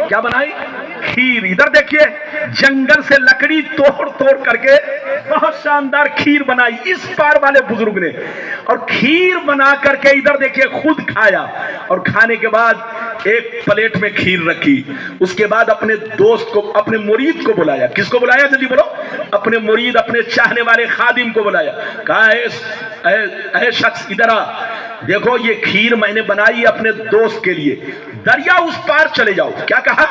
کیا بنائی؟ کھیر۔ ادھر دیکھیے جنگل سے لکڑی توڑ توڑ کر کے بہت شاندار کھیر بنائی اس پار والے بزرگ نے، اور کھیر بنا کر کے ادھر دیکھیے خود کھایا، اور کھانے کے بعد ایک پلیٹ میں کھیر رکھی۔ اس کے بعد اپنے دوست کو، اپنے مرید کو بلایا۔ کس کو بلایا؟ جلدی بولو۔ اپنے مرید، اپنے چاہنے والے خادم کو بلایا۔ کہا اے شخص ادھر آ، دیکھو یہ کھیر میں نے بنائی اپنے دوست کے لیے، دریا اس پار چلے جاؤ۔ کیا کہا؟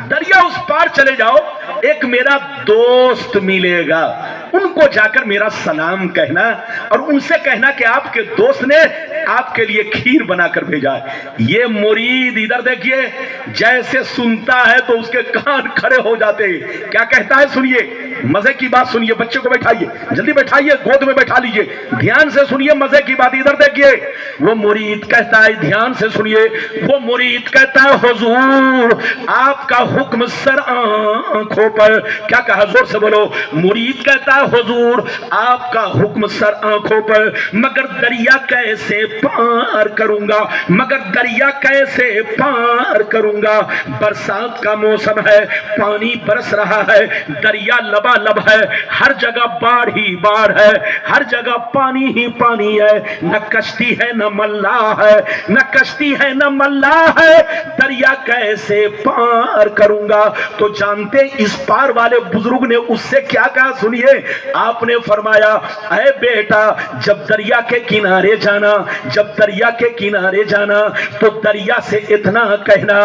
دریا اس پار چلے جاؤ، ایک میرا دوست ملے گا، ان کو جا کر میرا سلام کہنا، اور ان سے کہنا کہ آپ کے دوست نے آپ کے لیے کھیر بنا کر بھیجا ہے۔ یہ مرید ادھر دیکھیے جیسے سنتا ہے تو اس کے کان کھڑے ہو جاتے ہیں۔ کیا کہتا ہے؟ سنیے، مزے کی بات سنیے، بچے کو بیٹھائیے، جلدی بیٹھائیے، گود میں بیٹھا لیجئے، دھیان سے سنیے مزے کی بات۔ ادھر دیکھیے وہ مرید کہتا ہے، دھیان سے سنیے، وہ مرید کہتا ہے حضور آپ کا حکم سر آنکھوں پر۔ کیا کہا؟ زور سے بولو۔ مرید کہتا ہے حضور آپ کا حکم سر آنکھوں پر، مگر دریا کیسے پار کروں گا، مگر دریا کیسے پار کروں گا؟ برسات کا موسم ہے، پانی برس رہا ہے، دریا لبالب ہے، ہر جگہ باڑھ ہی باڑھ ہے، ہر جگہ پانی ہی پانی ہے، نہ کشتی ہے نہ ملاح ہے، نہ کشتی ہے نہ ملاح ہے، دریا کیسے پار کروں گا؟ تو جانتے اس پار والے بزرگ نے اس سے کیا کہا؟ سنیے، آپ نے فرمایا اے بیٹا جب دریا کے کنارے جانا، جب دریا کے کنارے جانا تو دریا سے اتنا کہنا،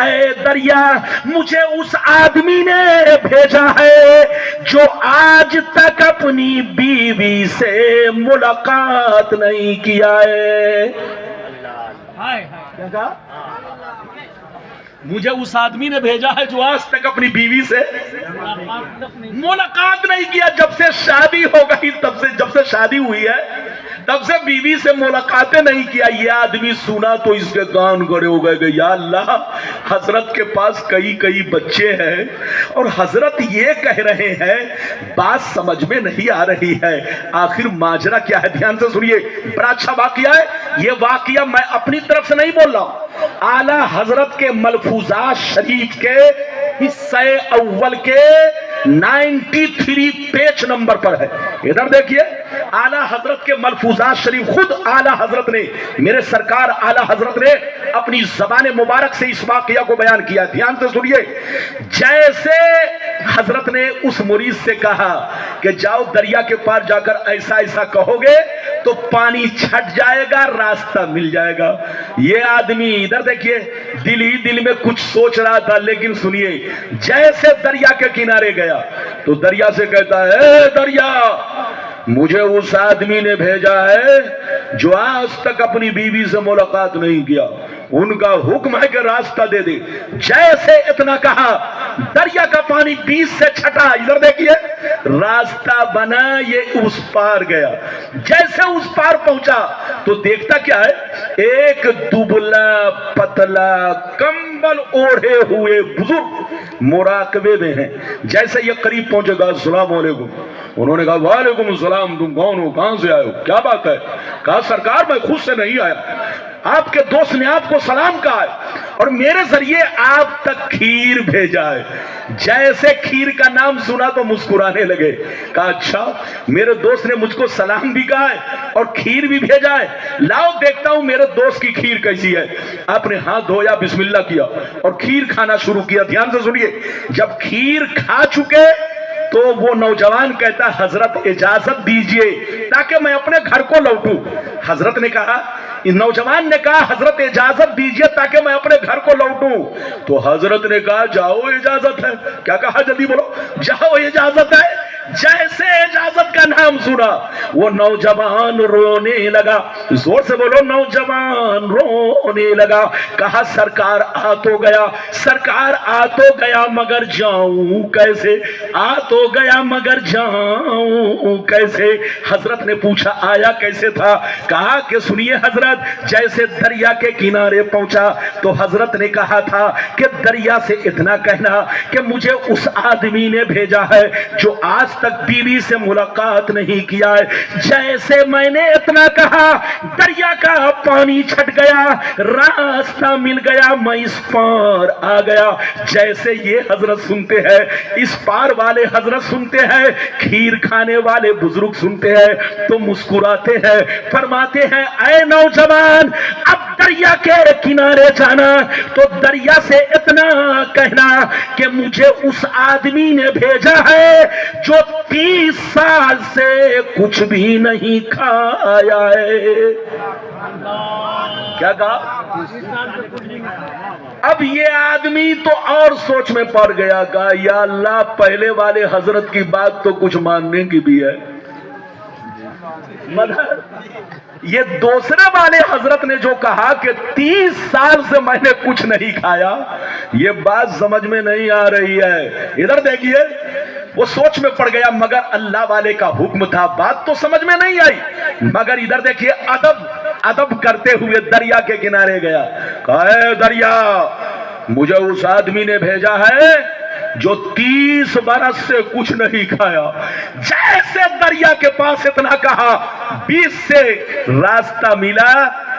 اے دریا مجھے اس آدمی نے بھیجا ہے جو آج تک اپنی بیوی سے ملاقات نہیں کیا ہے۔ کیا کہا؟ مجھے اس آدمی نے بھیجا ہے جو آج تک اپنی بیوی سے ملاقات نہیں کیا۔ جب سے شادی ہو گئی، جب سے شادی ہوئی ہے تب سے بیوی سے ملاقاتیں نہیں کیا۔ یہ آدمی سنا تو اس کے کان گڑے ہو گئے کہ یا اللہ، حضرت کے پاس کئی بچے ہیں اور حضرت یہ کہہ رہے ہیں، بات سمجھ میں نہیں آ رہی ہے، آخر ماجرا کیا ہے؟ دھیان سے سنیے، بڑا اچھا واقعہ ہے یہ۔ واقعہ میں اپنی طرف سے نہیں بول رہا ہوں، اعلیٰ حضرت کے ملفوظات شریف کے حصہ اول کے 93 پیج نمبر پر ہے۔ ادھر دیکھیے اعلیٰ حضرت کے ملفوظات شریف، خود اعلیٰ حضرت نے، میرے سرکار اعلیٰ حضرت نے اپنی زبان مبارک سے اس واقعہ کو بیان کیا۔ دھیان سے سنیے، جیسے حضرت نے اس مرید سے کہا کہ جاؤ دریا کے پار جا کر ایسا ایسا کہو گے تو پانی چھٹ جائے گا، راستہ مل جائے گا۔ یہ آدمی ادھر دیکھیے دل ہی دل میں کچھ سوچ رہا تھا، لیکن سنیے جیسے دریا کے کنارے گیا تو دریا سے کہتا ہے اے دریا مجھے اس آدمی نے بھیجا ہے جو آج تک اپنی بیوی سے ملاقات نہیں کیا، ان کا حکم ہے کہ راستہ دے دے۔ جیسے اتنا کہا دریا کا پانی بیچ سے چھٹا، ادھر دیکھیے راستہ بنا، یہ اس پار گیا۔ جیسے اس پار پہنچا تو دیکھتا کیا ہے، ایک دبلا پتلا کمبل اوڑھے ہوئے بزرگ مراقبے میں ہیں۔ جیسے یہ قریب پہنچے گا السلام علیکم، انہوں نے کہا وعلیکم السلام، تم کون ہو، کہاں سے آئے ہو، کیا بات ہے؟ کہا سرکار میں خود سے نہیں آیا، آپ کے دوست نے آپ کو سلام کہا ہے اور میرے ذریعے آپ تک کھیر بھیجا ہے۔ جیسے کھیر کا نام سنا تو مسکرانے لگے، کہا اچھا میرے دوست نے مجھ کو سلام بھی کہا ہے اور کھیر بھی بھیجا ہے، لاؤ دیکھتا ہوں میرے دوست کی کھیر کیسی ہے۔ آپ نے ہاتھ دھویا، بسم اللہ کیا اور کھیر کھانا شروع کیا۔ دھیان سے سنیے، جب کھیر کھا چکے تو وہ نوجوان کہتا حضرت اجازت دیجئے تاکہ میں اپنے گھر کو لوٹوں۔ حضرت نے کہا، نوجوان نے کہا حضرت اجازت دیجئے تاکہ میں اپنے گھر کو لوٹوں۔ تو حضرت نے کہا جاؤ اجازت ہے۔ کیا کہا؟ جلدی بولو، جاؤ اجازت ہے۔ جیسے اجازت کا نام سنا وہ نوجوان رونے لگا، زور سے بولو، نوجوان رونے لگا۔ کہا سرکار آ تو گیا، سرکار آ تو گیا مگر جاؤں کیسے، آ تو گیا مگر جاؤں کیسے؟ حضرت نے پوچھا آیا کیسے تھا؟ کہا کہ سنیے حضرت، جیسے دریا کے کنارے پہنچا تو حضرت نے کہا تھا کہ دریا سے اتنا کہنا کہ مجھے اس آدمی نے بھیجا ہے جو آج तक बीवी से मुलाकात नहीं किया है। जैसे मैंने इतना कहा दरिया का पानी छट गया, रास्ता मिल गया, मैं इस पार आ गया। जैसे ये हजरत सुनते हैं, इस पार वाले हजरत सुनते हैं, खीर खाने वाले बुजुर्ग सुनते हैं तो मुस्कुराते हैं, फरमाते हैं ऐ नौजवान अब दरिया के किनारे जाना तो दरिया से इतना कहना कि मुझे उस आदमी ने भेजा है जो 30 साल से कुछ भी नहीं खाया है। क्या कहा? अब ये आदमी तो और सोच में पड़ गया, कहा या अल्लाह पहले वाले हजरत की बात तो कुछ मानने की भी है, मगर ये दूसरे वाले हजरत ने जो कहा कि 30 साल से मैंने कुछ नहीं खाया, ये बात समझ में नहीं आ रही है। इधर देखिए, वो सोच में पड़ गया, मगर अल्लाह वाले का हुक्म था, बात तो समझ में नहीं आई। मगर इधर देखिए, अदब करते हुए दरिया के किनारे गया, कहा दरिया मुझे उस आदमी ने भेजा है जो 30 बरस से कुछ नहीं खाया। जैसे दरिया के पास इतना कहा, 20 से रास्ता मिला,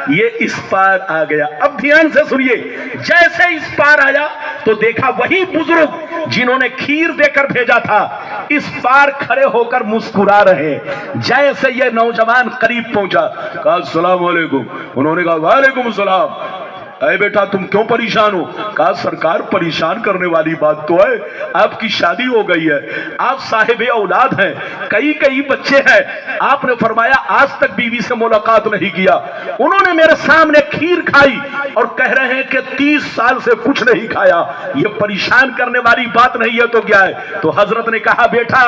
ये इस पार आ गया। अब ध्यान से सुनिए, जैसे इस पार आया तो देखा वही बुजुर्ग जिन्होंने खीर देकर भेजा था इस पार खड़े होकर मुस्कुरा रहे। जैसे ये नौजवान करीब पहुंचा, कहा अस्सलाम वालेकुम। उन्होंने कहा वालेकुम सलाम। अरे बेटा तुम क्यों परेशान हो? कहा सरकार परेशान करने वाली बात तो है, आपकी शादी हो गई है, आप साहिब औलाद हैं, कई बच्चे हैं। आपने फरमाया आज तक बीवी से मुलाकात नहीं किया। उन्होंने मेरे सामने खीर खाई और कह रहे हैं कि 30 साल से कुछ नहीं खाया। ये परेशान करने वाली बात नहीं है तो क्या है? तो हजरत ने कहा बेटा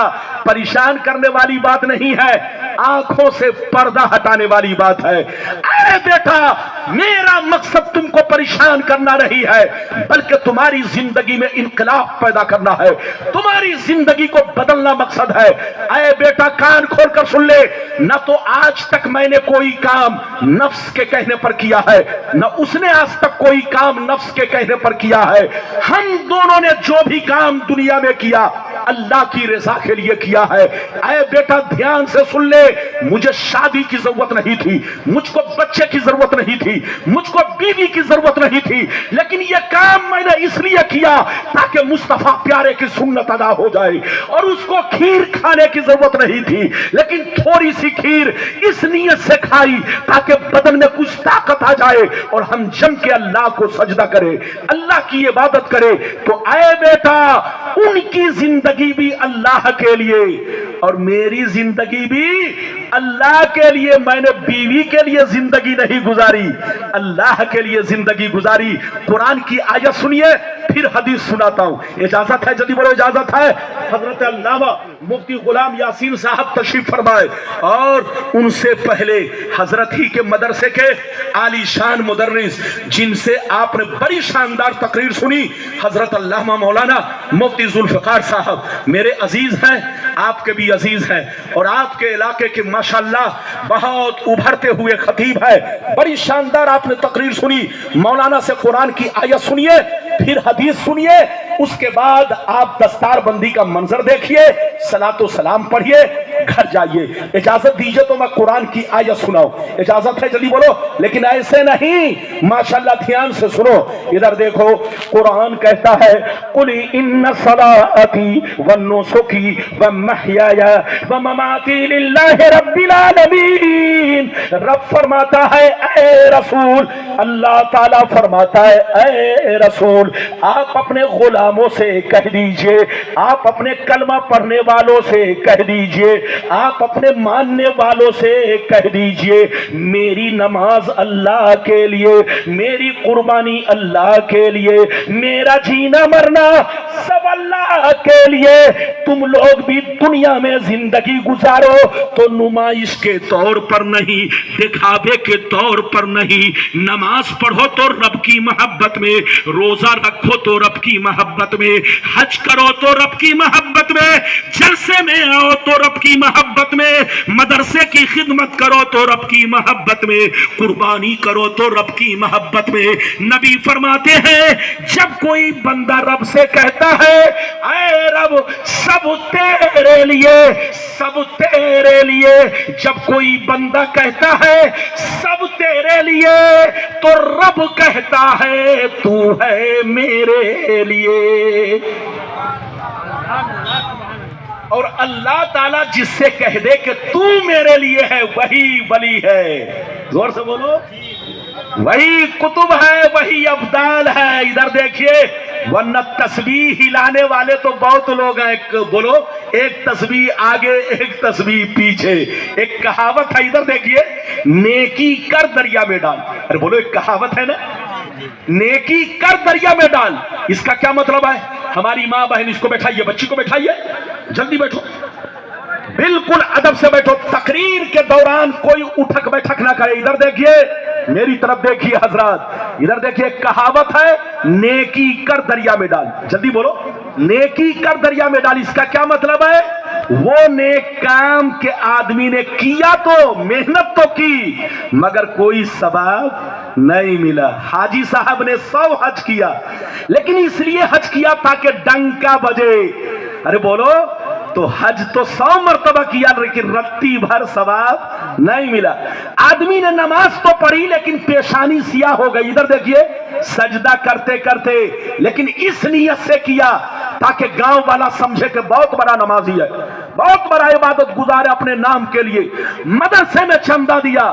परेशान करने वाली बात नहीं है, आंखों से पर्दा हटाने वाली बात है। अरे बेटा मेरा मकसद तुमको परेशान करना नहीं है, बल्कि तुम्हारी जिंदगी में इनकलाब पैदा करना है, तुम्हारी जिंदगी को बदलना मकसद है। ऐ बेटा कान खोलकर सुन ले, न तो आज तक मैंने कोई काम नफ्स के कहने पर किया है, न उसने आज तक कोई काम नफ्स के कहने पर किया है। हम दोनों ने जो भी काम दुनिया में किया अल्लाह की रजा के लिए किया है। ऐ बेटा ध्यान से सुन ले, मुझे शादी की जरूरत नहीं थी, मुझको बच्चे की जरूरत नहीं थी, मुझको बीवी की जरूरत नहीं थी, लेकिन यह काम मैंने इसलिए किया ताकि मुस्तफा प्यारे की सुन्नत अदा हो जाए। और उसको खीर खाने की जरूरत नहीं थी, लेकिन थोड़ी सी खीर इस नियत से खाई ताकि बदन में कुछ ताकत आ जाए और हम जम के अल्लाह को सजदा करें, अल्लाह की इबादत करें। तो ऐ बेटा उनकी जिंदगी भी अल्लाह के लिए और मेरी जिंदगी भी अल्लाह के लिए। मैंने बीवी के लिए जिंदगी नहीं गुजारी, अल्लाह के लिए जिंदगी गुजारी। कुरान की आयत सुनिए फिर हदीस सुनाता हूं। इजाजत है? जल्दी बोलो इजाजत है। हजरत अल्लामा मुफ्ती गुलाम यासीन साहब तशरीफ फरमाए और उनसे पहले हजरत ही के मदरसे के आलीशान मुदर्रिस जिनसे आपने बड़ी शानदार तकरीर सुनी, हजरत अल्लामा मौलाना मुफ्ती जुल्फकार साहब मेरे अजीज हैं, आपके भी अजीज हैं और आपके इलाके के माशाअल्लाह बहुत उभरते हुए खतीब है। बड़ी शानदार आपने तकरीर सुनी, मौलाना से कुरान की आयत सुनिए फिर हदीस सुनिए, उसके बाद आप दस्तार बंदी का मंजर देखिए, सलातो सलाम पढ़िए, घर जाइए। इजाजत दीजिए तो मैं कुरान की आयत सुनाऊं। इजाजत है? जल्दी बोलो। लेकिन ऐसे नहीं, माशाअल्लाह ध्यान से सुनो। इधर देखो कुरान कहता है कुल इन्ना सलाती व नुसुकी व महयाया व ममाती लिल्लाहि रब्बिल आलमीन। रब फरमाता है ऐ रसूल, अल्लाह ताला फरमाता है ऐ रसूल आप अपने गुलामों से कह दीजिए, आप अपने कलमा पढ़ने वालों से कह दीजिए, आप अपने मानने वालों से कह दीजिए मेरी नमाज अल्लाह के लिए, मेरी कुर्बानी अल्लाह के लिए, मेरा जीना मरना सब अल्लाह के लिए। तुम लोग भी दुनिया में जिंदगी गुजारो तो नुमाइश के तौर पर नहीं, दिखावे के तौर पर नहीं। नमाज पढ़ो तो रब की मोहब्बत में, रोजा रखो तो रब की मोहब्बत में, हज करो तो रब की मोहब्बत में, जलसे में आओ तो रब की मोहब्बत में, मदरसे की खिदमत करो तो रब की मोहब्बत में, कुर्बानी करो तो रब की मोहब्बत में। नबी फरमाते हैं जब कोई बंदा रब से कहता है ऐ रब सब तेरे लिए, सब तेरे लिए। जब कोई बंदा कहता है सब तेरे लिए, तो रब कहता है तू है मेरे लिए। और अल्लाह ताला जिससे कह दे कि तू मेरे लिए है, वही वली है। जोर से बोलो, वही कुतुब है, वही अब्दाल है। इधर देखिए, वरना तस्बीह हिलाने वाले तो बहुत लोग हैं। बोलो, एक तस्बीह आगे एक तस्बीह पीछे। एक कहावत है, इधर देखिए, नेकी कर दरिया में डाल। अरे बोलो, एक कहावत है ना, नेकी कर दरिया में डाल। इसका क्या मतलब है? हमारी माँ बहन, इसको बैठाइए, बच्ची को बैठाइए, जल्दी बैठो, बिल्कुल अदब से बैठो। तकरीर के दौरान कोई उठक बैठक ना करे। इधर देखिए, मेरी तरफ देखिए हजरात, इधर देखिए, कहावत है नेकी कर दरिया में डाल। जल्दी बोलो, नेकी कर दरिया में डाल। इसका क्या मतलब है? वो नेक काम के आदमी ने किया तो, मेहनत तो की, मगर कोई सवाब नहीं मिला। हाजी साहब ने 100 हज किया, लेकिन इसलिए हज किया ताकि डंका बजे। अरे बोलो, तो हज तो 100 मर्तबा किया, लेकिन रत्ती भर सवाब नहीं मिला। आदमी ने नमाज तो पढ़ी, लेकिन पेशानी सियाह हो गई। इधर देखिए, सजदा करते करते, लेकिन इस नियत से किया ताकि गांव वाला समझे कि बहुत बड़ा नमाजी है, बहुत बड़ा इबादत गुजार है अपने नाम के लिए। मदरसे में चंदा दिया,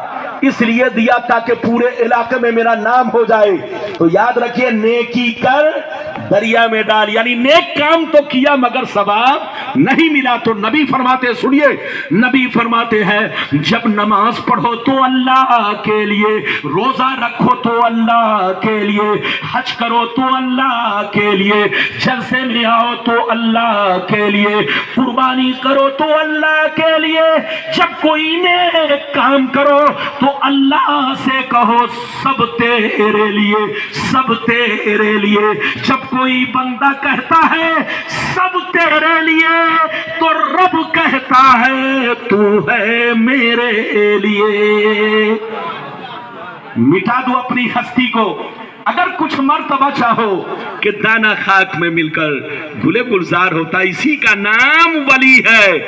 इसलिए दिया ताकि पूरे इलाके में मेरा नाम हो जाए। तो याद रखिए, नेकी कर दरिया में डाल, यानी नेक काम तो किया मगर सवाब नहीं मिला। तो नबी फरमाते, सुनिए, नबी फरमाते हैं, जब नमाज पढ़ो तो अल्लाह के लिए, रोजा रखो तो अल्लाह के लिए, हज करो तो अल्लाह के लिए, जलसे में आओ तो अल्लाह के लिए, कुर्बानी करो तो अल्लाह के लिए, जब कोई नेक काम करो तो अल्लाह से कहो सब तेरे लिए, सब तेरे लिए। जब कोई बंदा कहता है सब तेरे लिए, तो रब कहता है तू है मेरे लिए। मिटा दो अपनी हस्ती को। अगर कुछ मर्तबा चाहो कि दाना खाक में मिलकर गुले गुलजार होता, इसी का नाम वली है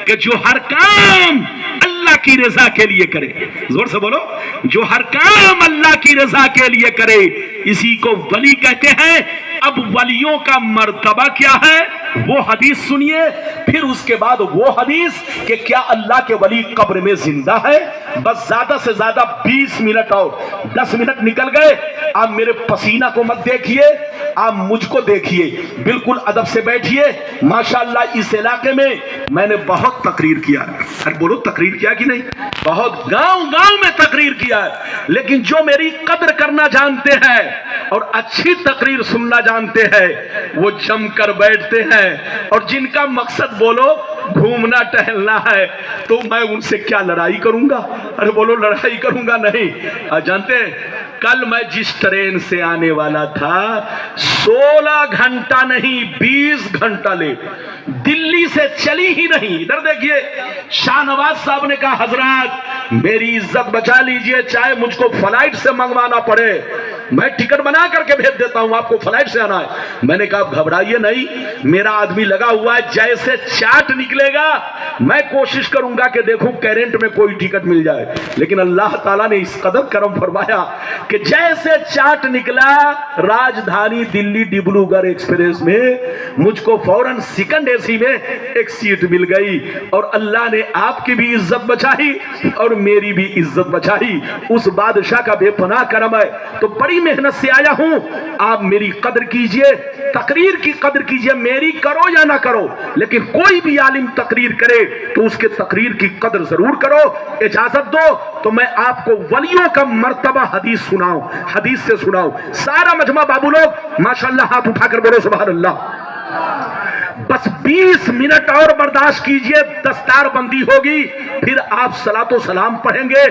कि जो हर काम अल्लाह की रजा के लिए करे। जोर से बोलो, जो हर काम अल्लाह की रजा के लिए करे, इसी को वली कहते हैं। अब वलियों का मर्तबा क्या है, वो हदीस सुनिए, फिर उसके बाद वो हदीस कि क्या अल्लाह के वली कब्र में जिंदा है। बस ज्यादा से ज्यादा 20 मिनट और 10 मिनट निकल गए। आप मेरे पसीना को मत देखिए, आप मुझको देखिए, बिल्कुल अदब से बैठिए। माशाअल्लाह, इस इलाके में मैंने बहुत तकरीर किया है। अरे बोलो, तकरीर किया कि नहीं? बहुत गांव गांव में तकरीर किया है। लेकिन जो मेरी कदर करना जानते हैं और अच्छी तकरीर सुनना जानते हैं, वो जमकर बैठते हैं। और जिनका मकसद बोलो घूमना टहलना है, तो मैं उनसे क्या लड़ाई करूंगा? अरे बोलो, लड़ाई करूंगा नहीं। जानते हैं, कल मैं जिस ट्रेन से आने वाला था, 16 घंटा नहीं 20 घंटा लेट, दिल्ली से चली ही नहीं। इधर देखिए, शाहनवाज साहब ने कहा, हजरत मेरी इज्जत बचा लीजिए, चाहे मुझको फ्लाइट से मंगवाना पड़े, मैं टिकट बना करके भेज देता हूं, आपको फ्लाइट से आना है। मैंने कहा, घबराइए नहीं, मेरा आदमी लगा हुआ है, जैसे चार्ट निकलेगा मैं कोशिश करूंगा कि देखूं करंट में कोई टिकट मिल जाए। लेकिन अल्लाह ताला ने इस कदर करम फरमाया कि जैसे चार्ट निकला राजधानी दिल्ली डिब्रूगढ़ एक्सप्रेस में, मुझको फौरन सेकंड एसी में एक सीट मिल गई। और अल्लाह ने आपकी भी इज्जत बचाई और मेरी भी इज्जत बचाई। उस बादशाह का बेपनाह करम है। तो बड़ी मेहनत से आया हूं, आप मेरी कदर कीजिए, तकरीर की कदर कीजिए, मेरी करो या ना करो, लेकिन कोई भी आलिम तकरीर करे तो उसके तकरीर की कदर जरूर करो। इजाजत दो तो मैं आपको वलियों का मर्तबा हदीस सुनाऊं, हदीस से सुनाऊं। सारा मजमा बाबू लोग माशाअल्लाह हाथ उठाकर बोलो सुभान अल्लाह। बस 20 मिनट और बर्दाश्त कीजिए, दस्तार बंदी होगी پھر آپ صلاۃ و سلام پڑھیں گے،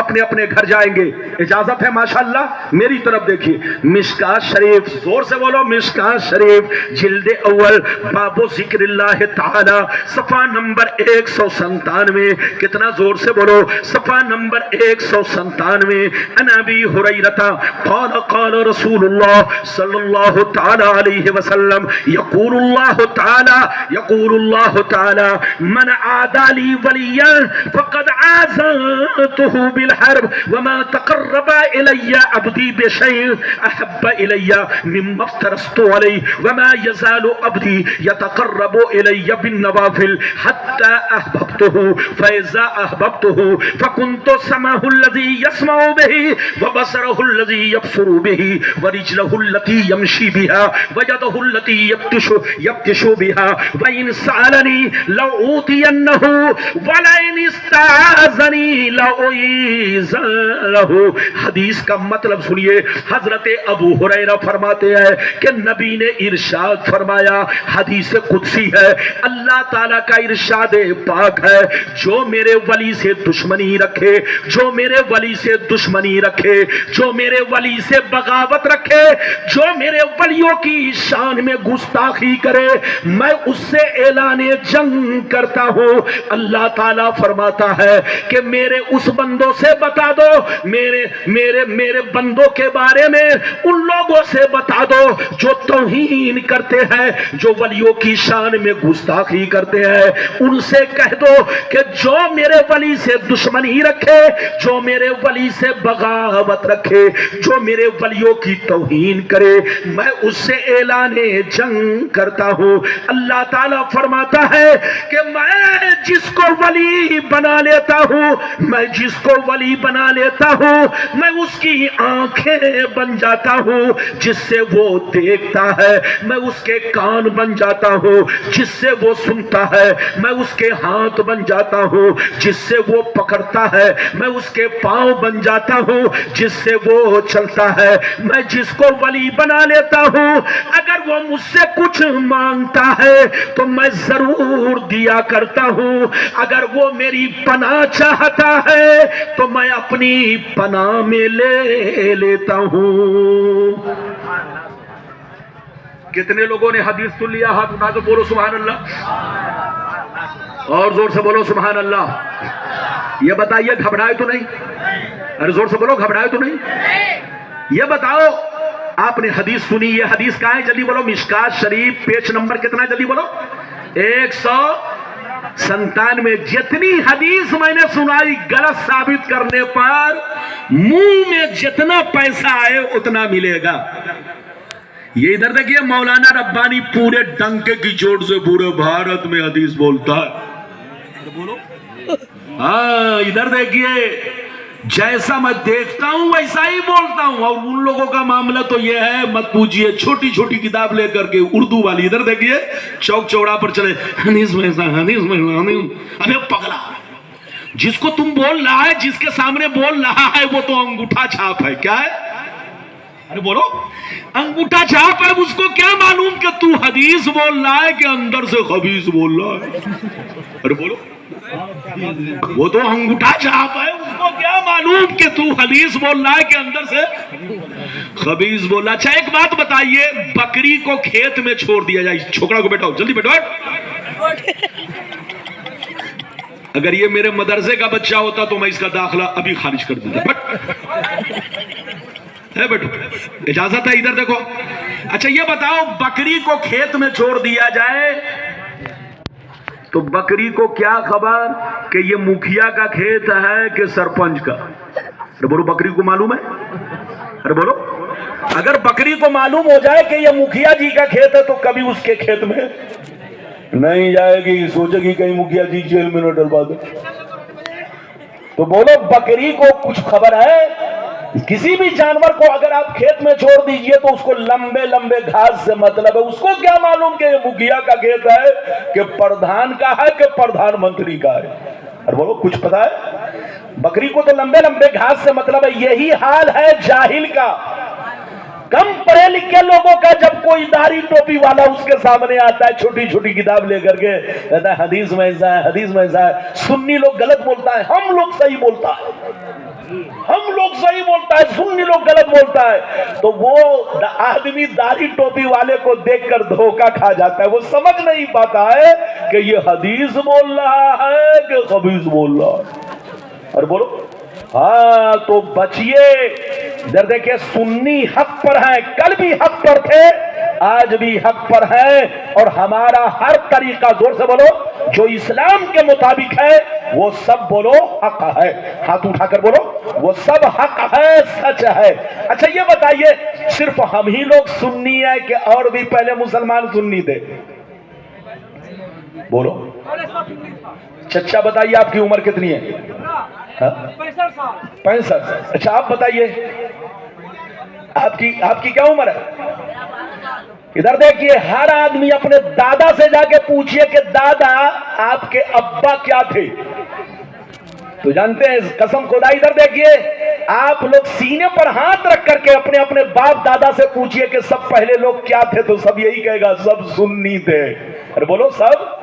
اپنے اپنے گھر جائیں گے۔ اجازت ہے ماشاءاللہ؟ میری طرف دیکھیے، مشکات شریف، زور سے بولو، مشکات شریف جلد اول، باب ذکر اللہ تعالی، صفحہ نمبر 197۔ کتنا زور سے بولو؟ صفحہ نمبر 197۔ ان ابی ہریرہ قال قال رسول اللہ صلی اللہ تعالی علیہ وسلم یقول اللہ تعالی من عادى لي وليا فقد آذنته بالحرب وما تقرب إلي عبدي بشيء أحب إلي مما افترضت عليه وما يزال عبدي يتقرب إلي بالنوافل حتى أحببته فإذا أحببته فكنت سمعه الذي يسمع به وبصره الذي يبصر به ورجله التي يمشي بها ويده التي يبطش بها وإن سألني لأوتينه ولئن استعاذني لأعيذنه۔ حدیث کا مطلب سنیے، حضرت ابو ہریرہ فرماتے ہیں کہ نبی نے ارشاد فرمایا، حدیث قدسی ہے، اللہ تعالیٰ کا ارشاد پاک ہے، جو میرے ولی سے دشمنی رکھے، جو میرے ولی سے دشمنی رکھے، جو میرے ولی سے بغاوت رکھے، جو میرے ولیوں کی شان میں گستاخی کرے، میں اس سے اعلان جنگ کرتا ہوں۔ اللہ تعالیٰ فرماتا ہے کہ میرے اس بندوں سے بتا دو، میرے بندوں کے بارے میں ان لوگوں سے بتا دو جو توہین کرتے ہیں، جو ولیوں کی شان میں گستاخی کرتے ہیں، ان سے کہہ دو کہ جو میرے ولی سے دشمنی رکھے، جو میرے ولی سے بغاوت رکھے، جو میرے ولیوں کی توہین کرے، میں اس سے اعلان جنگ کرتا ہوں۔ اللہ تعالیٰ فرماتا ہے کہ میں جس کو ولی بنا لیتا ہوں، میں جس کو ولی بنا لیتا ہوں، میں اس کی آنکھیں بن جاتا ہوں جس سے وہ دیکھتا ہے، میں اس کے کان بن جاتا ہوں جس سے وہ سنتا ہے، میں اس کے ہاتھ بن جاتا ہوں جس سے وہ پکڑتا ہے، میں اس کے پاؤں بن جاتا ہوں جس سے وہ چلتا ہے۔ میں جس کو ولی بنا لیتا ہوں، اگر وہ مجھ سے کچھ مانگتا ہے تو میں ضرور دیا کرتا ہوں، اگر وہ میری پناہ چاہتا ہے تو میں اپنی پناہ میں لے لیتا ہوں۔ کتنے لوگوں نے حدیث سن لیا؟ ہاتھ اٹھا کے بولو سبحان اللہ، اور زور سے بولو سبحان اللہ۔ یہ بتائیے گھبرائے تو نہیں؟ ارے زور سے بولو، گھبرائے تو نہیں؟ یہ بتاؤ، آپ نے حدیث سنی، یہ حدیث کہاں ہے؟ جلدی بولو۔ مشکات شریف پیج نمبر کتنا؟ جلدی بولو۔ 197۔ جتنی حدیث میں نے سنائی غلط ثابت کرنے پر منہ میں جتنا پیسہ آئے اتنا ملے گا۔ یہ ادھر دیکھیے، مولانا ربانی پورے ڈنکے کی چوٹ سے پورے بھارت میں حدیث بولتا ہے۔ بولو ہاں، ادھر دیکھیے، جیسا میں دیکھتا ہوں ویسا ہی بولتا ہوں۔ اور ان لوگوں کا معاملہ تو یہ ہے، مت پوچھئے، چھوٹی چھوٹی کتاب لے کر کے اردو والی، ادھر دیکھیے چوک چوڑا پر چلے، حدیث میں ابے پگلا، جس کو تم بول رہا ہے، جس کے سامنے بول رہا ہے، وہ تو انگوٹھا چھاپ ہے۔ کیا ہے؟ ارے بولو، انگوٹھا چھاپ ہے۔ اس کو کیا معلوم کہ تو حدیث بول رہا ہے کہ اندر سے خبیث بول رہا ہے؟ ارے بولو، وہ تو انگوٹھا چھاپ ہے، اس کو کیا معلوم کہ تو حدیث بول رہا ہے کہ اندر سے خبیث بول رہا ہے۔ اچھا ایک بات بتائیے، بکری کو کھیت میں چھوڑ دیا جائے، چھوکرا کو بیٹھاؤ، جلدی بیٹھو۔ اگر یہ میرے مدرسے کا بچہ ہوتا تو میں اس کا داخلہ ابھی خارج کر دیتا۔ بیٹھو، اجازت ہے؟ ادھر دیکھو۔ اچھا یہ بتاؤ، بکری کو کھیت میں چھوڑ دیا جائے تو بکری کو کیا خبر کہ یہ مکھیا کا کھیت ہے کہ سرپنچ کا؟ ارے بولو، بکری کو معلوم ہے؟ ارے بولو، اگر بکری کو معلوم ہو جائے کہ یہ مکھیا جی کا کھیت ہے تو کبھی اس کے کھیت میں نہیں جائے گی، سوچے گی کہیں مکھیا جی جیل میں نہ ڈلوا دے۔ تو بولو، بکری کو کچھ خبر ہے؟ کسی بھی جانور کو اگر آپ کھیت میں چھوڑ دیجئے تو اس کو لمبے لمبے گھاس سے مطلب ہے، اس کو کیا معلوم کہ یہ مکھیا کا کھیت ہے کہ پردھان کا ہے کہ پردھان منتری کا ہے؟ اور بولو، کچھ پتا ہے؟ بکری کو تو لمبے لمبے گھاس سے مطلب ہے۔ یہی حال ہے جاہل کا۔ कम पढ़े लिखे लोगों का जब कोई दाढ़ी टोपी वाला उसके सामने आता है छोटी छोटी किताब लेकर के, कहता है हदीस में ऐसा है, हदीस में ऐसा है। सुन्नी लोग गलत बोलता है, हम लोग सही बोलता है, हम लोग सही बोलता है, सुन्नी लोग गलत बोलता है। तो वो आदमी दाढ़ी टोपी वाले को देखकर धोखा खा जाता है, वो समझ नहीं पाता है कि ये हदीस बोल रहा है कि खबीस बोल रहा है। और बोलो हाँ, तो बचिए। इधर देखिए, सुन्नी हक पर है, कल भी हक पर थे, आज भी हक पर है, और हमारा हर तरीका, जोर से बोलो, जो इस्लाम के मुताबिक है वो सब बोलो हक है। हाथ उठाकर बोलो, वो सब हक है, सच है। अच्छा ये बताइए, सिर्फ हम ही लोग सुन्नी है कि और भी पहले मुसलमान सुन्नी थे? बोलो। चचा बताइए, आपकी उम्र कितनी है? 65। अच्छा आप बताइए, आपकी क्या उम्र है? इधर देखिए, हर आदमी अपने दादा से जाके पूछिए कि दादा आपके अब्बा क्या थे, तो जानते हैं कसम खुदा। इधर देखिए, आप लोग सीने पर हाथ रख करके अपने अपने बाप दादा से पूछिए कि सब पहले लोग क्या थे, तो सब यही कहेगा सब सुन्नी थे। अरे बोलो सब।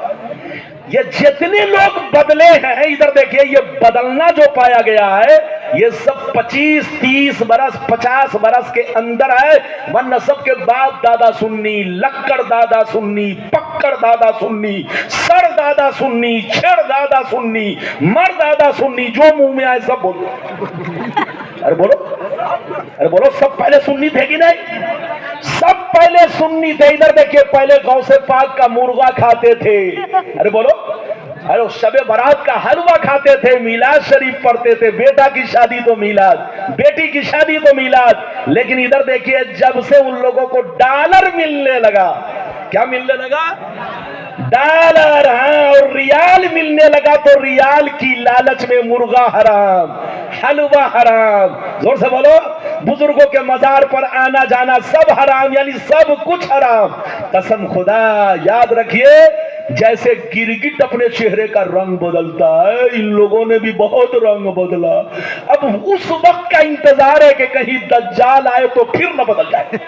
ये जितने लोग बदले हैं, इधर देखिए, ये बदलना जो पाया गया है ये सब 25, 30 बरस, 50 बरस के अंदर है, वरना सबके बाप दादा सुन्नी, लक्कड़ दादा सुन्नी, पक्कड़ दादा सुन्नी, सर दादा सुन्नी, छेड़ दादा सुन्नी, मर दादा सुन्नी, जो मुंह में आए सब बोलो। अरे बोलो, अरे बोलो, सब पहले सुन्नी थे कि नहीं? सब पहले सुन्नी थे। इधर देखिए, पहले गौ से पाक का मुर्गा खाते थे। अरे बोलो, अरे शबे बारात का हलवा खाते थे, मिलाद शरीफ पढ़ते थे, बेटा की शादी तो मिलाद, बेटी की शादी तो मिलाद। लेकिन इधर देखिए, जब से उन लोगों को डॉलर मिलने लगा, क्या मिलने लगा? डॉलर, हाँ, और रियाल मिलने लगा, तो रियाल की लालच में मुर्गा हराम, हलवा हराम। जोर से बोलो, बुजुर्गों के मजार पर आना जाना सब हराम, यानी सब कुछ हराम। कसम खुदा, याद रखिए, जैसे गिरगिट अपने चेहरे का रंग बदलता है, इन लोगों ने भी बहुत रंग बदला। अब उस वक्त का इंतजार है कि कहीं दज्जाल आए तो फिर न बदल जाए।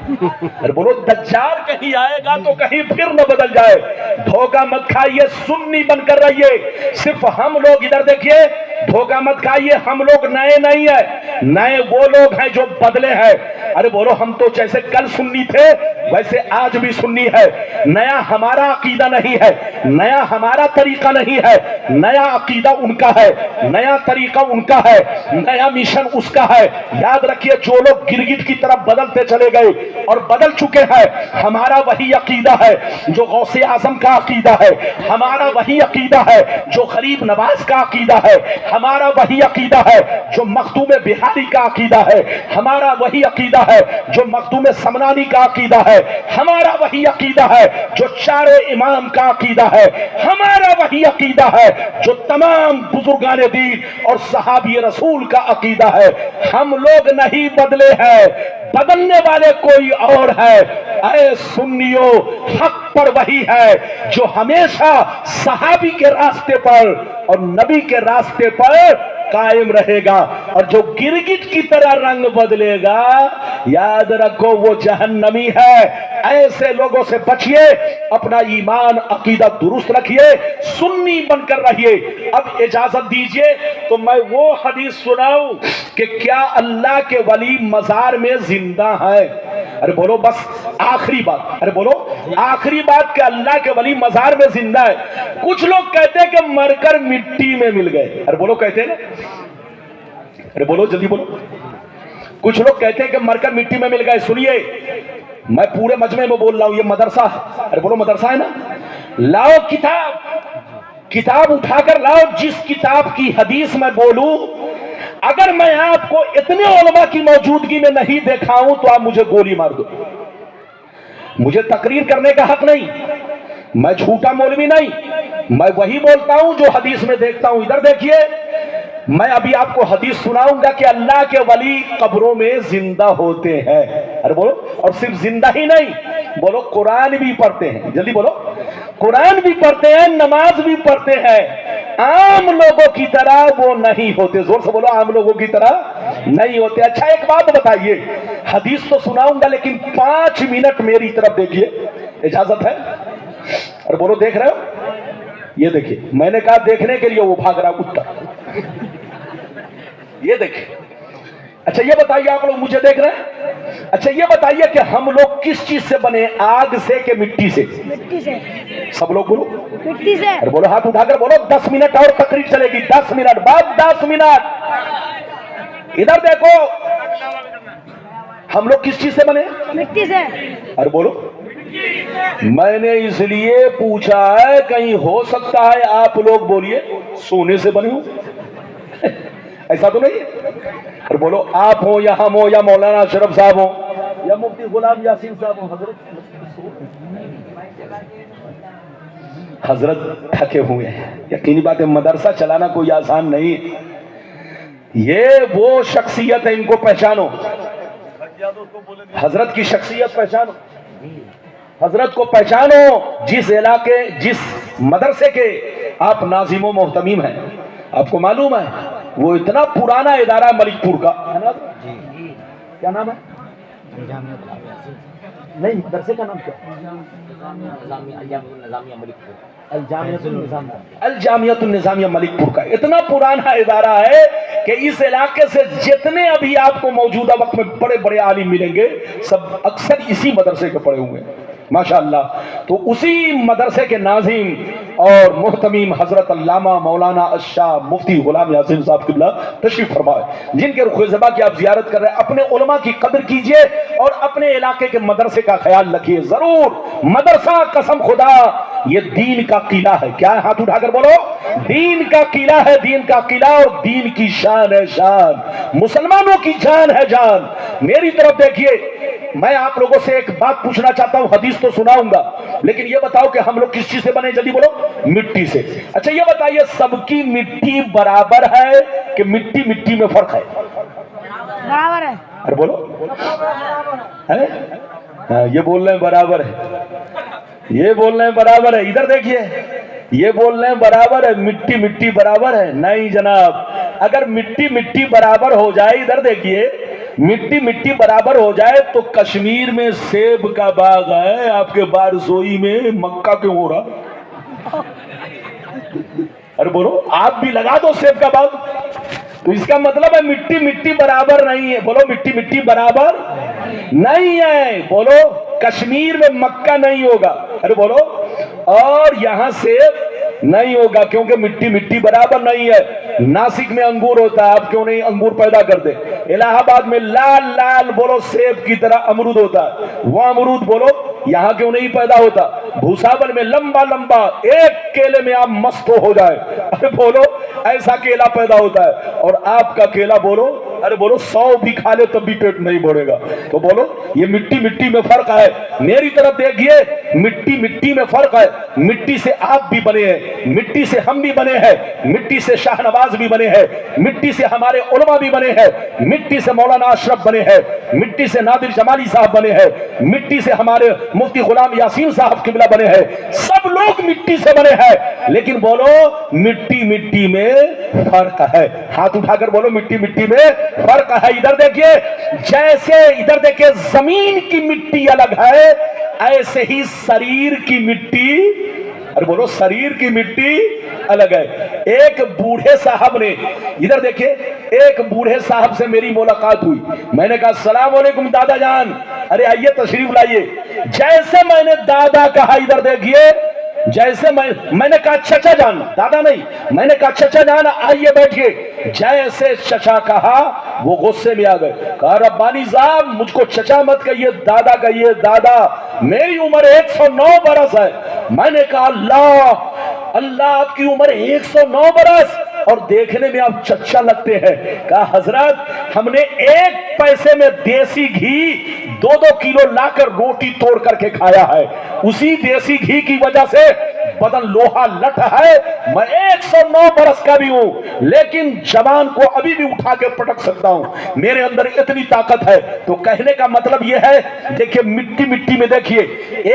अरे बोलो, दज्जाल कहीं आएगा तो कहीं फिर न बदल जाए। धोखा मत खाइए, सुन्नी बनकर रहिए। सिर्फ हम लोग, इधर देखिए, धोखा मत खाइए, हम लोग नए नहीं है, नए वो लोग हैं जो बदले हैं। अरे बोलो, हम तो जैसे कल सुन्नी थे वैसे आज भी सुन्नी है। नया हमारा अकीदा नहीं है, नया हमारा तरीका नहीं है, नया अकीदा उनका है, नया तरीका उनका है, नया मिशन उसका है। याद रखिए, जो लोग गिरगिट की तरफ बदलते चले गए और बदल चुके हैं, हमारा वही अकीदा है जो गौसे आजम का अकीदा है, हमारा वही अकीदा है जो गरीब नवाज का अकीदा है, हमारा वही अकीदा है जो मखदूम बिहारी का अकीदा है, हमारा वही अकीदा है जो मखदूम समनानी का अकीदा है, हमारा वही अकीदा है जो चारों इमाम का अकीदा है, हमारा वही अकीदा है जो तमाम बुजुर्गान दीन और सहाबी रसूल का अकीदा है। हम लोग नहीं बदले हैं, बदलने वाले कोई और है। ऐ सुन्नियों, हक पर वही है जो हमेशा सहाबी के रास्ते पर और नबी के रास्ते पर कायम रहेगा, और जो गिरगिट की तरह रंग बदलेगा, याद रखो वो जहन्नमी है। ऐसे लोगों से बचिए, अपना ईमान अकीदा दुरुस्त रखिए, सुन्नी बनकर रहिए। अब इजाजत दीजिए तो मैं वो हदीस सुनाऊं कि क्या अल्लाह के वली मजार में जिंदा है? अरे बोलो, बस आखिरी बात, अरे बोलो आखिरी बात कि अल्लाह के वली मजार में जिंदा है। कुछ लोग कहते हैं कि मरकर मिट्टी में मिल गए। अरे बोलो, कहते हैं ना? अरे बोलो, जल्दी बोलो। कुछ लोग कहते हैं कि मरकर मिट्टी में मिल गए। सुनिए, मैं पूरे मजमे में बोल रहा हूं, ये मदरसा है। अरे बोलो, मदरसा है ना? लाओ किताब, किताब उठाकर लाओ, जिस किताब की हदीस मैं बोलूं, अगर मैं आपको इतने उलमा की मौजूदगी में नहीं दिखाऊं तो आप मुझे गोली मार दो। मुझे तकरीर करने का हक नहीं, मैं झूठा मौलवी नहीं, मैं वही बोलता हूं जो हदीस में देखता हूं। इधर देखिए, मैं अभी आपको हदीस सुनाऊंगा कि अल्लाह के वली कब्रों में जिंदा होते हैं। अरे बोलो, और सिर्फ जिंदा ही नहीं, बोलो कुरान भी पढ़ते हैं। जल्दी बोलो, कुरान भी पढ़ते हैं, नमाज भी पढ़ते हैं। आम लोगों की तरह वो नहीं होते। जोर से बोलो, आम लोगों की तरह नहीं होते। अच्छा एक बात बताइए, हदीस तो सुनाऊंगा लेकिन 5 मिनट मेरी तरफ देखिए, इजाजत है? और बोलो देख रहे हो? ये देखिए, मैंने कहा देखने के लिए, वो भाग रहा कुत्ता। ये देखिए। अच्छा ये बताइए, आप लोग मुझे देख रहे हैं? अच्छा ये बताइए कि हम लोग किस चीज से बने, आग से कि मिट्टी से? मिट्टी से। सब लोग बोलो मिट्टी से। और बोलो, हाथ उठाकर बोलो। 10 मिनट और तकरीर चलेगी, 10 मिनट बाद 10 मिनट। इधर देखो, हम लोग किस चीज से बने? मिट्टी से। और बोलो, मैंने इसलिए पूछा है, कहीं हो सकता है आप लोग बोलिए सोने से बने हो। ऐसा तो नहीं है? और बोलो, आप हो या हम हो या मौलाना अशरफ साहब हो या मुफ्ती गुलाम यासीन साहब हो, हजरत थके हुए हैं। यकीनी बात है, मदरसा चलाना कोई आसान नहीं। ये वो शख्सियत है, इनको पहचानो। हजरत की शख्सियत पहचानो, हजरत को पहचानो। जिस इलाके, जिस मदरसे के आप नाजिम मोहतमीम हैं, आपको मालूम है वो इतना पुराना इदारा मलिकपुर का, क्या नाम है? नहीं, मदरसे का नाम क्या? अल-जामियतुन निज़ामिया मलिकपुर का। इतना पुराना इदारा है कि इस इलाके से जितने अभी आपको मौजूदा वक्त में बड़े बड़े आलिम मिलेंगे, सब अक्सर इसी मदरसे के पढ़े हुए हैं माशाअल्लाह। तो उसी मदरसे के नाज़िम और मुहतमीम हजरत अल्लामा मौलाना अशाह मुफ्ती गुलाम यासीन साहब किबला तशरीफ फरमाए, जिनके रुख़-ए-ज़बा की आप ज़ियारत कर रहे हैं। अपने उलमा की कदर कीजिए और अपने इलाके के मदरसे का ख्याल रखिए जरूर। मदरसा कसम खुदा ये दीन का किला है। क्या है? हाथ उठाकर बोलो, दीन का किला है, दीन का किला। और दीन की शान है शान, मुसलमानों की जान है जान। मेरी तरफ देखिए, मैं आप लोगों से एक बात पूछना चाहता हूं, हदीस तो सुनाऊंगा लेकिन ये बताओ कि हम लोग किस चीज से बने? जल्दी बोलो। मिट्टी से। अच्छा ये बताइए, सबकी मिट्टी बराबर है कि मिट्टी मिट्टी में फर्क है? बराबर है। अरे बोलो, है? ये बोल रहे हैं बराबर है, ये बोल रहे हैं बराबर है। इधर देखिए, ये बोल रहे हैं बराबर है, मिट्टी मिट्टी बराबर है। नहीं जनाब, अगर मिट्टी मिट्टी बराबर हो जाए, इधर देखिए, मिट्टी मिट्टी बराबर हो जाए तो कश्मीर में सेब का बाग है, आपके बारसोई में मक्का क्यों हो रहा? अरे बोलो, आप भी लगा दो सेब का बाग। तो इसका मतलब है मिट्टी मिट्टी बराबर नहीं है। बोलो, मिट्टी मिट्टी बराबर नहीं है। बोलो, कश्मीर में मक्का नहीं होगा। अरे बोलो, और यहां सेब नहीं होगा क्योंकि मिट्टी मिट्टी बराबर नहीं है। नासिक में अंगूर होता है, आप क्यों नहीं अंगूर पैदा करते? इलाहाबाद में लाल लाल बोलो सेब की तरह अमरूद होता है, वो अमरूद बोलो यहां क्यों नहीं पैदा होता? भूसावल में लंबा लंबा एक केले में आप मस्त हो जाए, अरे बोलो ऐसा केला पैदा होता है। और आपका केला बोलो, अरे बोलो 100 भी खा ले तब भी पेट नहीं भरेगा। तो बोलो, ये मिट्टी मिट्टी में फर्क है। मेरी तरफ देखिए, मिट्टी मिट्टी में फर्क है। मिट्टी से आप भी बने हैं, मिट्टी से हम भी बने हैं, मिट्टी से शाहनवाज भी बने हैं, मिट्टी से हमारे उलमा भी बने हैं, मिट्टी से मौलाना अशरफ बने हैं, मिट्टी से नादिर जमाली साहब बने हैं, मिट्टी से हमारे मुफ्ती गुलाम यासीन साहब किबला बने हैं। सब लोग मिट्टी से बने हैं, लेकिन बोलो मिट्टी मिट्टी में फर्क है। हाथ उठाकर बोलो, मिट्टी मिट्टी में फर्क है। इधर देखिए, जैसे इधर देखिए जमीन की मिट्टी अलग है, ऐसे ही शरीर की मिट्टी, अरे बोलो शरीर की मिट्टी अलग है। एक बूढ़े साहब ने, इधर देखिए, एक बूढ़े साहब से मेरी मुलाकात हुई। मैंने कहा अस्सलाम वालेकुम दादा जान, अरे आइए तशरीफ लाइए। जैसे मैंने दादा कहा, इधर देखिए, जैसे मैंने कहा चचा जान, दादा नहीं, मैंने कहा चचा जान आइए बैठिए। जैसे चचा कहा वो गुस्से में आ गए, कहा रब्बानी साहब मुझको चचा मत कहिए, दादा कहिए। दादा, मेरी उम्र 109 बरस है। मैंने कहा अल्लाह अल्लाह, आपकी उम्र 109 बरस और देखने में आप चचा लगते हैं। कहा हजरत, हमने 1 पैसे में देसी घी 2-2 किलो लाकर रोटी तोड़ करके खाया है। उसी देसी घी की वजह से बदन लोहा लट है। मैं 109 बरस का भी हूं, लेकिन जवान को अभी भी उठा के पटक सकता हूं, मेरे अंदर इतनी ताकत है। तो कहने का मतलब यह है, देखिए मिट्टी मिट्टी में देखिए,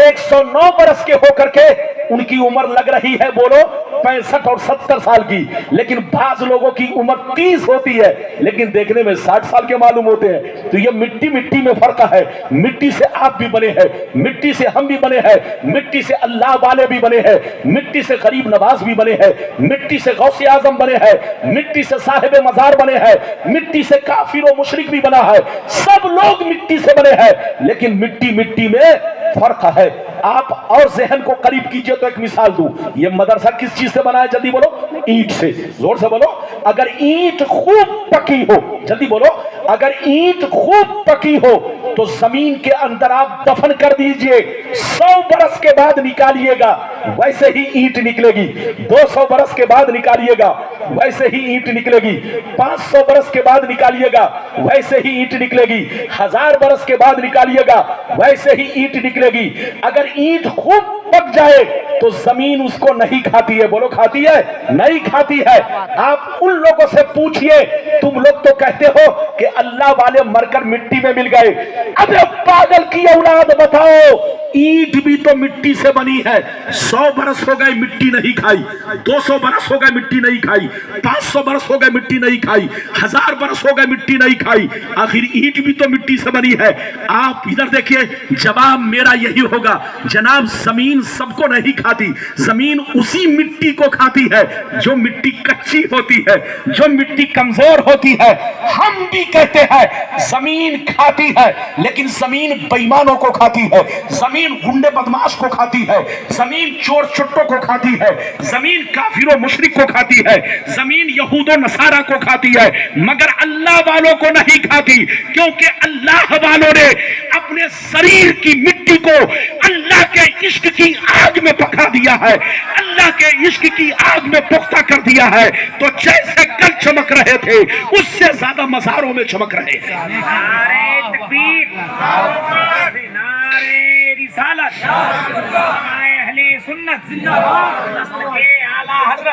109 बरस के होकर के उनकी उम्र लग रही है बोलो 65 اور 70 سال کی، لیکن بعض لوگوں کی عمر 30 ہوتی ہے لیکن دیکھنے میں 60 سال کے معلوم ہوتے ہیں۔ تو یہ مٹی مٹی میں فرق ہے، مٹی سے آپ بھی بنے ہیں، مٹی سے ہم بھی بنے ہیں، مٹی سے اللہ والے بھی بنے ہیں، مٹی سے غریب نواز بھی بنے ہیں، مٹی سے غوث اعظم بنے ہیں، مٹی سے صاحب مزار بنے ہیں، مٹی سے کافر و مشرک بھی بنا ہے، سب لوگ مٹی سے بنے ہیں، لیکن مٹی مٹی میں فرق ہے۔ آپ اور ذہن کو قریب کیجئے تو ایک مثال دوں، یہ مدرسہ کس چیز سے بنا ہے؟ جلدی بولو، اینٹ سے، زور سے بولو۔ اگر اینٹ خوب پکی ہو، جلدی بولو، اگر اینٹ خوب پکی ہو تو زمین کے اندر آپ دفن کر دیجئے، 100 برس کے بعد نکالیے گا ویسے ہی اینٹ نکلے گی، 200 برس کے بعد نکالیے گا ویسے ہی اینٹ نکلے گی، 500 برس کے بعد نکالیے گا ویسے ہی اینٹ نکلے گی، 1000 برس کے بعد نکالیے گا ویسے ہی اینٹ نکلے گی۔ اگر اینٹ خوب پک جائے تو زمین اس کو نہیں کھاتی ہے، بولو کھاتی ہے؟ نہیں کھاتی ہے۔ آپ ان لوگوں سے پوچھئے، تم لوگ تو کہتے ہو کہ اللہ والے مر کر مٹی میں مل گئے، اب پاگل کی اولاد بتاؤ، اینٹ بھی تو مٹی سے بنی ہے، 100 برس ہو گئے مٹی نہیں کھائی، 200 برس ہو گئے مٹی نہیں کھائی، 500 برس ہو گئے مٹی نہیں کھائی، 1000 برس ہو گئے مٹی نہیں کھائی، آخر اینٹ بھی تو مٹی سے بنی ہے۔ آپ ادھر دیکھیے، جواب میرا یہی ہوگا، جناب زمین سب کو نہیں کھاتی، زمین اسی مٹی کو کھاتی ہے جو مٹی کچی ہوتی ہے، جو مٹی کمزور ہوتی ہے۔ ہم بھی کہتے ہیں زمین کھاتی ہے، لیکن زمین بےایمانوں کو کھاتی ہے، زمین غنڈے بدماش کو کھاتی ہے، زمین چور چٹوں کو کھاتی ہے، زمین کافر و مشرک کو کھاتی ہے، زمین یہود و نصارہ کو کھاتی ہے، مگر اللہ والوں کو نہیں کھاتی، کیونکہ اللہ والوں نے اپنے شریر کی مٹی کو اللہ کے عشق کی آگ میں پکا دیا ہے، اللہ کے عشق کی آگ میں پختہ کر دیا ہے، تو جیسے کل چمک رہے تھے اس سے زیادہ مزاروں میں چمک رہے ہیں۔ نعرہ تکبیر، نعرہ رسالت، اہل سنت، اعلیٰ حضرت